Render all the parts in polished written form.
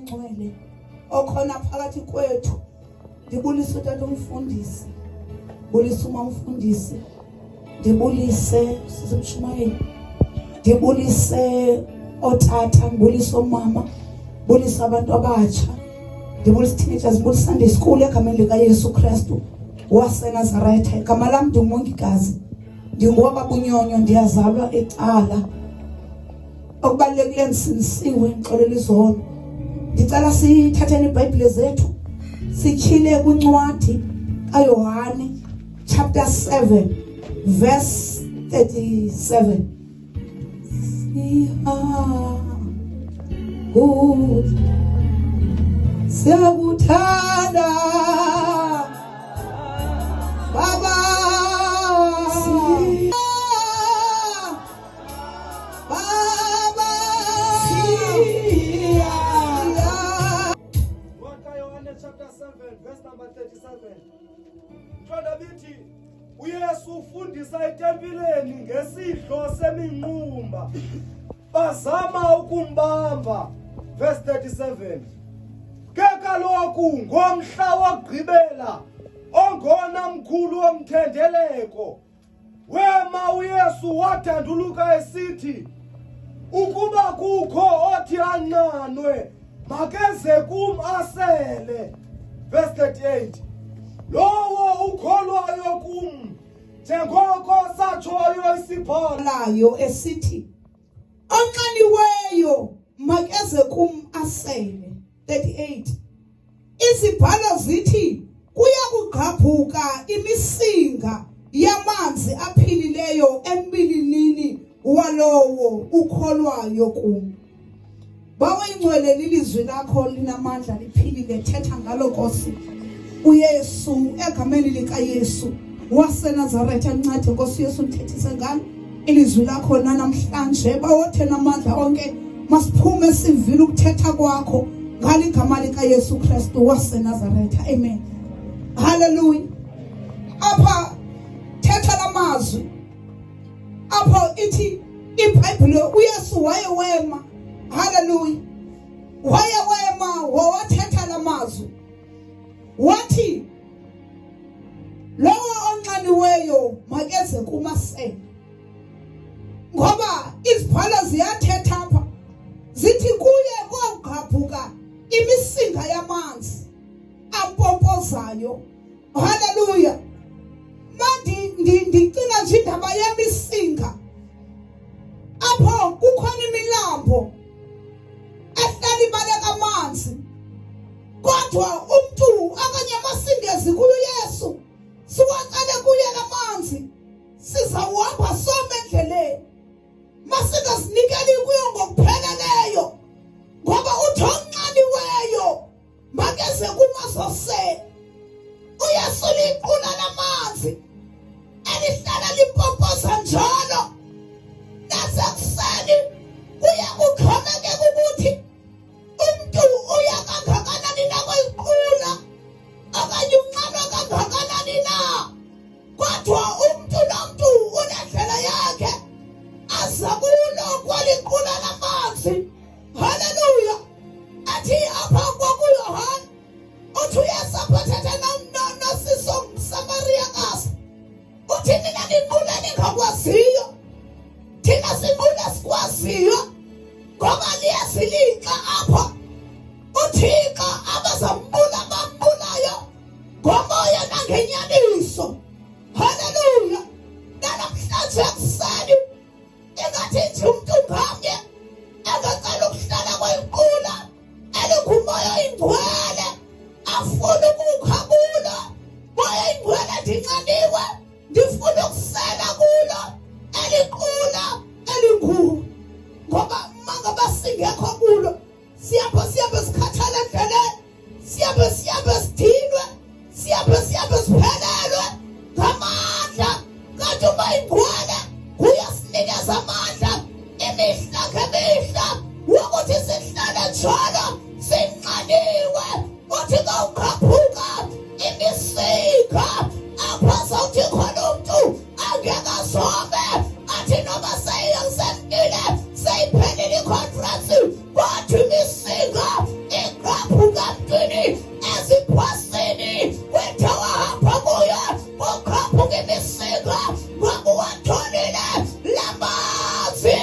Ngcwele okhona phakathi kwethu ndibulise utata umfundisi bulisa uma umfundisi ndibulise sizimshumayeli ndibulise otata ndibulise omama bulisa abantu abatsha ndibulisa teenagers ndibulisa Sunday school egameni lika Yesu Kristu waseNazaretha igama lami ndingumongikazi ndingoba bunyonyo ndiyazalwa eCala okubalekile ngisinisiwe ngixolela izono ndicela sithatheni iBhayibhile zethu sichile kuncwadi kaYohane chapter 7 verse 37 siyakuthanda baba chapter 7 verse number 37 Mfana bithi uYesu ufundisa etempileni ngesidlo seminqumba bazama ukumbamba verse 37 ke kaloku ngomhla wogqibela ongona mkhulu womthendeleko wema uYesu wathanduluka esithi ukuba kukho othi anqanwe makeze kum asele verse 38 lowo ukholwayo kum njengoko satshoyo isibhalayo esithi onqaniweyo makeze kum asele 38 izibhalo zithi kuya kugqabhuka imisinga yamanzi aphilileyo embilinini walowo ukholwayo kum. Bawe ingcwele lilizwi lakho linamandla liphilile thetha ngalo Nkosi uYesu egameni lika Yesu waseNazaretha encede Nkosi Yesu nithethise ngalo ilizwi lakho namhlanje bawothe namandla onke masiphume sivile ukuthetha kwakho ngalo igama lika Yesu Kristu waseNazaretha amen hallelujah apha thetha lamazwi apha ithi iBhayibhile uYesu wayewema hallelujah wayewema wawathetha lamazwi wathi lowo onqaniweyo makeze kumasele ngoba izibhalo ziyathetha apha zithi kuye kwagqabhuka imisinga yamanzi ampompozayo hallelujah ndicina nje indaba yemisinga apho kukhona imilambo ehlala ibaleka amanzi kodwa umuntu akanye amasingezi kulo Yesu siwaqale kuye lamanzi sizawuhamba some endleleni masingazinikeli kuyo ngokupheleleyo ngoba uthi onqaniweyo makeze kumazose uYesu liqula lamanzi elihlala limpompoza njalo nasekuseni kuya kuxhomekeka ukuthi umuntu uya kangakanani na kwiqula okanye unqaba kangakanani na kodwa umuntu nomuntu unendlela yakhe azakulo kwaliqula lamanzi haleluya athi apha kwakuYohane uthi uYesu aphathethe nosiso Samariyakazi uthi nina niqula ningakwaziyo thina siqula sikwaziyo ngoba liyasilinxa apha uthika abazambula bambulayo ngomoya nangenyaniso haleluya namhlanje ekuseni engathi nje umuntu ngamnye engacela ukuhlala kwequla elikumoya ingcwele siyabe sidinwe, siyabe siphelelwe ngamandla. Kanti uma ingcwele uyasinikeza amandla imihla ngemihla wokuthi sihlale njalo sinqaniwe. Uthi kawukhaphuka imisika apha sawuthi khona umuntu angeke azome athi noma seyisemkile seyiphelile iconference kodwa imisika ikhaphuka mntwini eziphwaseni wethu wahamba kuyo ukhaphuka imisika ngoba watholile lamazi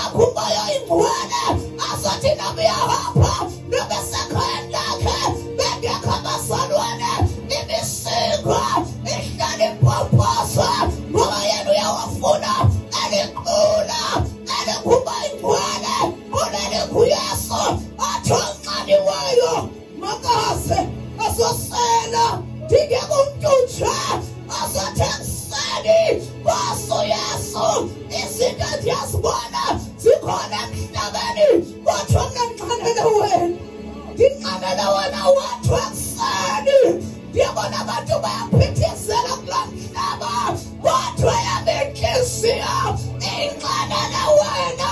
akhubayo ingcwele azathi nami yahamba noma sekhayeni lakhe bengekho abazalwane imisika ihlala impompoza ngoba yena uyawafuna aliqula alikhuba ingcwele ulele kuyesu athi onqaniweyo makaze azosela ndingeke umntu nje azathi ekuseni baso yesu izinto endiyazibona zikhona emhlabeni kodwa mna ndinqanele wena, ndinqanele wena wathi ekuseni ndiyabona abantu bayaphithizela kulaa mhlaba kodwa yabentliziyo inqanele wena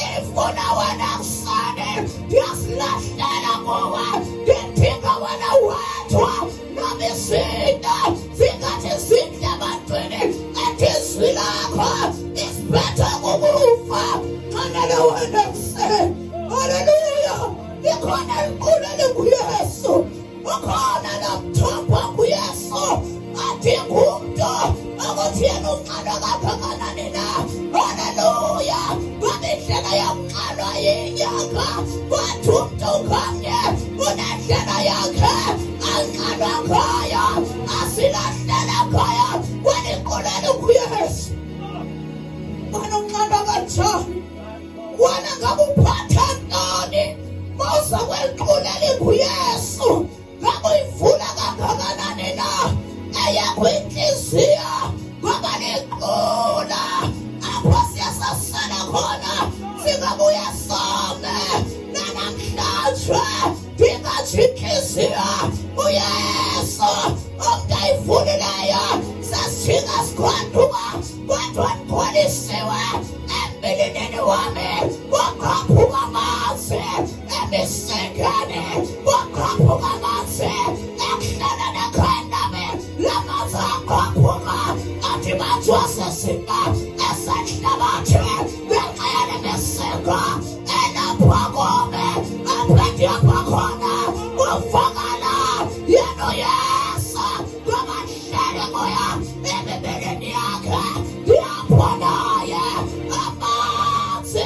ifuna wena ekuseni ndiyasilahlela kuwe ndidinga wena wedwa noma izinto zingathi zintle ebantwini ethi izwi lakho isiphethe kukufa. Nqanele wena ekuseni. Haleluya. Likhona iqula linguyesu, ukhona nomthombo nguyesu. Adinga umntu ukuthi yena unqandwa kangakanani na. Haleluya. Ngoba indlela yomnqandwa yinyanga kodwa umntu ngamnye unendlela yakhe anqandwa ngayo asilahlele ngayo wena iqula linguyesu. Wena unqandwa kanjani? Wena ngabe uphatha ntoni mawuza kweliqula linguyesu? Ngabe uyivula kangakanani na eyakho inhliziyo ngoba liqula apho siyasasala khona singabuya some nanamhlanje ndingathi inhliziyo uyesu umntu ayivulileyo sasithinga sikhwanduka kodwa ndigcwalisiwe embilini wami wakhaphuka amanzi emisikeni wakhaphuka amanzi ekuhlaleni ekhayeni lami lamanzi akhaphuka athi bantu wasesinga esenhlabathi ngenxa yale misika elapha kome aphendi apha khona uvakala yena uyesu ngoba ndihlele kuya emibeleni yakhe ndiyabonaye amanzi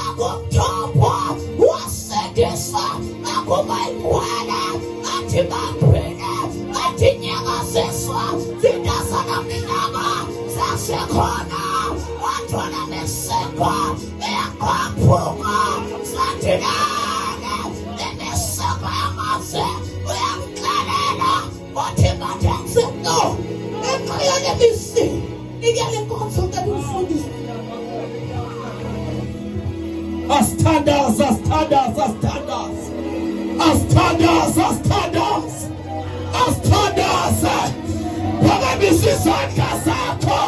akumthombo wasindisa akuba ingcwele athi baphile athi nyakaziswa zindaza namhlaba zasekhona wathola misika eyakhaphuka sathilane imisika yamanzi uyamxelela uthi badenze no ngenxa yale misika ikele nkonzo ngeke umfundisi. Asithandaze, asithandaze, asithandaze. Asithandaze, asithandaze. Asithandaze. Phakamisisa izandla zakho.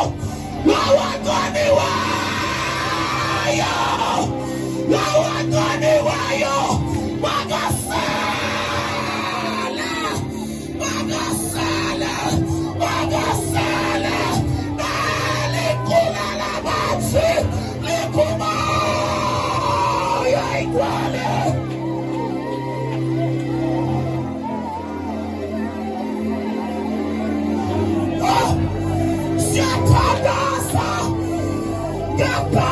Nawaqaniweyo. Nawaqaniweyo. Makasala. Makasala. Makasala. Nalikula lamanzi. Likuma. Ayigcwale. Siyathandaza. Ngapha